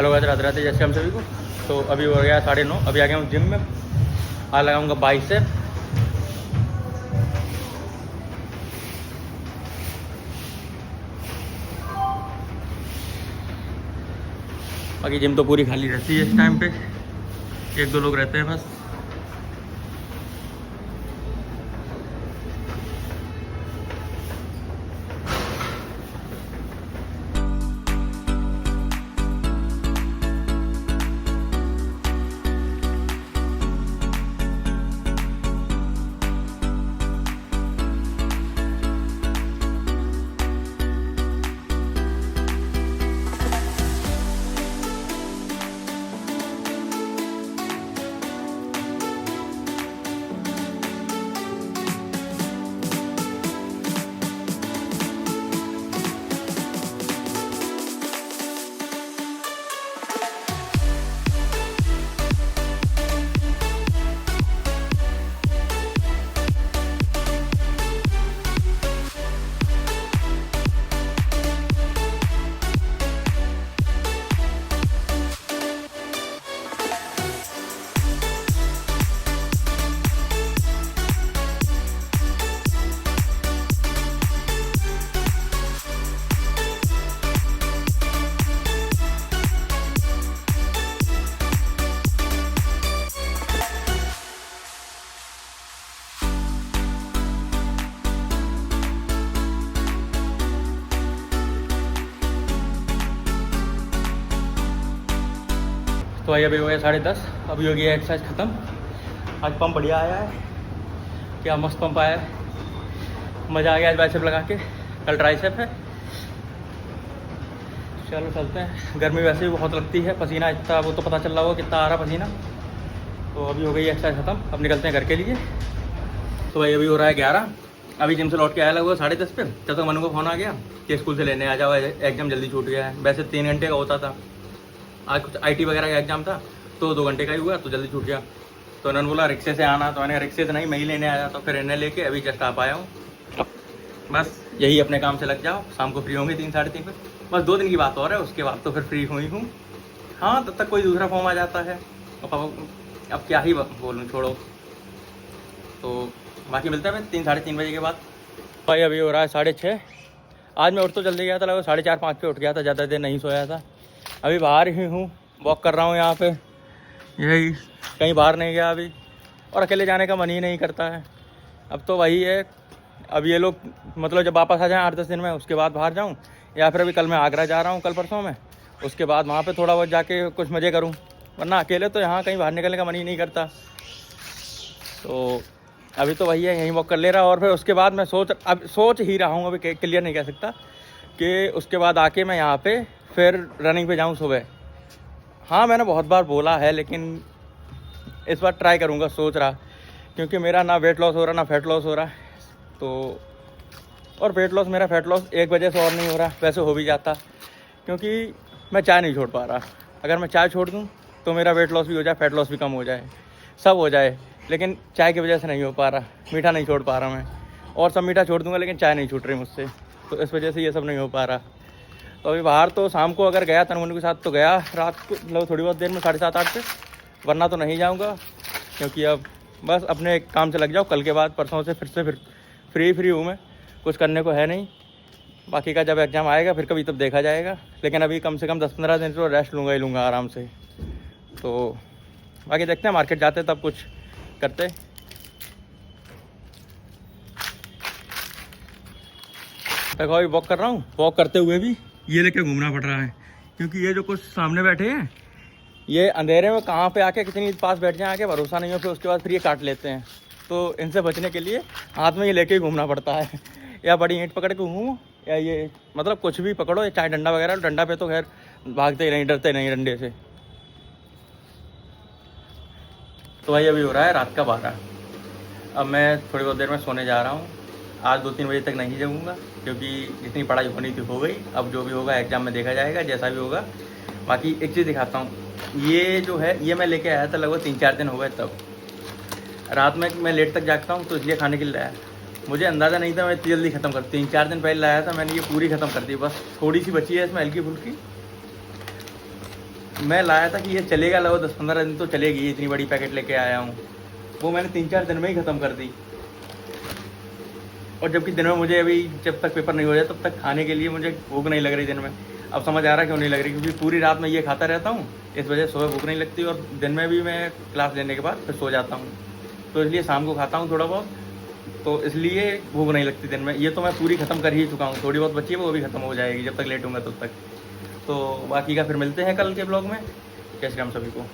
Hello guys, Radhe Radhe, जैसे हम सभी को। तो अभी हो गया 9:30, अभी आ गया हूँ जिम में। आज लगाऊंगा बाइसेप। बाकी जिम तो पूरी खाली रहती है इस टाइम पे, 1-2 लोग रहते हैं बस। तो भाई अभी हो गया 10:30, अभी हो गया एक्सरसाइज ख़त्म। आज पंप बढ़िया आया है, क्या मस्त पंप आया है, मज़ा आ गया आज बाइसेप लगा के। कल ट्राइसेप है। चलो चलते हैं। गर्मी वैसे भी बहुत लगती है, पसीना इतना, वो तो पता चल रहा होगा कितना आ रहा पसीना। तो अभी हो गई एक्सरसाइज ख़त्म, अब निकलते हैं घर के लिए। तो भाई अभी हो रहा है 11, अभी जिम से लौट के आया लगभग 10:30 पे। तब तक मनु को फ़ोन आ गया कि स्कूल से लेने आ जाओ, एग्जाम जल्दी छूट गया है। वैसे 3 घंटे का होता था, आज कुछ IT वगैरह का एग्जाम था तो 2 घंटे का ही हुआ, तो जल्दी छूट गया। तो उन्होंने बोला रिक्शे से आना, तो मैंने रिक्शे से नहीं, मैं ही लेने आया। तो फिर इन्हें लेके अभी जस्ट आ पाया हूँ। बस यही अपने काम से लग जाओ, शाम को फ्री होंगे 3-3:30 पे। बस 2 दिन की बात और है, उसके बाद तो फिर फ्री हुई हूँ। हाँ, तब तक कोई दूसरा फॉर्म आ जाता है। अब क्या ही बोलूँ, छोड़ो। तो बाकी मिलता है मैं 3-3:30 बजे के बाद। भाई अभी हो रहा है 6:30। आज मैं उठ तो जल्दी गया था, लगभग 4:30-5 पे उठ गया था, ज़्यादा देर नहीं सोया था। अभी बाहर ही हूँ, वॉक कर रहा हूँ यहाँ पे, यही, कहीं बाहर नहीं गया अभी। और अकेले जाने का मन ही नहीं करता है। अब तो वही है, अब ये लोग मतलब जब वापस आ जाएँ 8-10 दिन में, उसके बाद बाहर जाऊँ। या फिर अभी कल मैं आगरा जा रहा हूँ, कल परसों में, उसके बाद वहाँ पे थोड़ा बहुत जाके कुछ मज़े करूँ। वरना अकेले तो यहाँ कहीं बाहर निकलने का मन ही नहीं करता। तो अभी तो वही है, यहीं वॉक कर ले रहा। और फिर उसके बाद मैं सोच ही रहा हूँ, अभी क्लियर नहीं कह सकता, कि उसके बाद आके मैं यहाँ पे फिर रनिंग पे जाऊँ सुबह। हाँ, मैंने बहुत बार बोला है, लेकिन इस बार ट्राई करूँगा, सोच रहा। क्योंकि मेरा ना वेट लॉस हो रहा, ना फैट लॉस हो रहा। तो और वेट लॉस, मेरा फैट लॉस एक वजह से और नहीं हो रहा, वैसे हो भी जाता, क्योंकि मैं चाय नहीं छोड़ पा रहा। अगर मैं चाय छोड़ दूँ तो मेरा वेट लॉस भी हो जाए, फैट लॉस भी कम हो जाए, सब हो जाए। लेकिन चाय की वजह से नहीं हो पा रहा, मीठा नहीं छोड़ पा रहा मैं। और सब मीठा छोड़ दूँगा, लेकिन चाय नहीं छूट रही मुझसे। तो इस वजह से ये सब नहीं हो पा रहा। तो अभी बाहर तो शाम को अगर गया तनमुन के साथ, तो गया रात को, मतलब थोड़ी बहुत देर में 7:30-8 पे। वरना तो नहीं जाऊँगा, क्योंकि अब बस अपने काम से लग जाओ। कल के बाद परसों से फिर फ्री हूँ मैं, कुछ करने को है नहीं। बाकी का जब एग्ज़ाम आएगा फिर कभी तब देखा जाएगा। लेकिन अभी कम से कम 10-15 दिन तो रेस्ट लूँगा ही लूँगा आराम से। तो बाकी देखते हैं, मार्केट जाते तब कुछ करते। देखो अभी वॉक कर रहा हूँ, वॉक करते हुए भी ये लेके घूमना पड़ रहा है, क्योंकि ये जो कुछ सामने बैठे हैं, ये अंधेरे में कहाँ पे आके कितनी पास बैठ जाए, आके भरोसा नहीं हो, फिर उसके बाद फिर ये काट लेते हैं। तो इनसे बचने के लिए हाथ में ये लेके ही घूमना पड़ता है। या बड़ी ईंट पकड़ के घूमो, या ये मतलब कुछ भी पकड़ो, चाहे डंडा वगैरह। डंडा पे तो खैर भागते ही नहीं, डरते नहीं डंडे से। तो भाई अभी हो रहा है रात का 12। अब मैं थोड़ी बहुत देर में सोने जा रहा हूँ। आज 2-3 बजे तक नहीं जाऊँगा, क्योंकि जितनी पढ़ाई होनी थी हो गई। अब जो भी होगा एग्ज़ाम में देखा जाएगा, जैसा भी होगा। बाकी एक चीज़ दिखाता हूँ, ये जो है, ये मैं लेके आया था लगभग 3-4 दिन हो गए। तब रात में मैं लेट तक जागता हूँ, तो इसलिए खाने के लिए लाया। मुझे अंदाज़ा नहीं था मैं इतनी जल्दी ख़त्म कर, 3-4 दिन पहले लाया था मैंने, ये पूरी ख़त्म कर दी। बस थोड़ी सी बची है इसमें, हल्की फुल्की। मैं लाया था कि ये चलेगा, लगो 10-15 दिन तो चलेगी, इतनी बड़ी पैकेट लेके आया हूँ। वो मैंने 3-4 दिन में ही ख़त्म कर दी। और जबकि दिन में मुझे अभी जब तक पेपर नहीं हो जाए तब तक खाने के लिए मुझे भूख नहीं लग रही दिन में। अब समझ आ रहा है क्यों नहीं लग रही, क्योंकि पूरी रात में ये खाता रहता हूँ, इस वजह से सुबह भूख नहीं लगती। और दिन में भी मैं क्लास लेने के बाद फिर सो जाता हूँ, तो इसलिए शाम को खाता हूँ थोड़ा बहुत, तो इसलिए भूख नहीं लगती दिन में। ये तो मैं पूरी ख़त्म कर ही चुका हूँ, थोड़ी बहुत बची है वो भी ख़त्म हो जाएगी जब तक लेटूंगा तब तक। तो बाकी का फिर मिलते हैं कल के ब्लॉग में। जय श्री राम सभी को।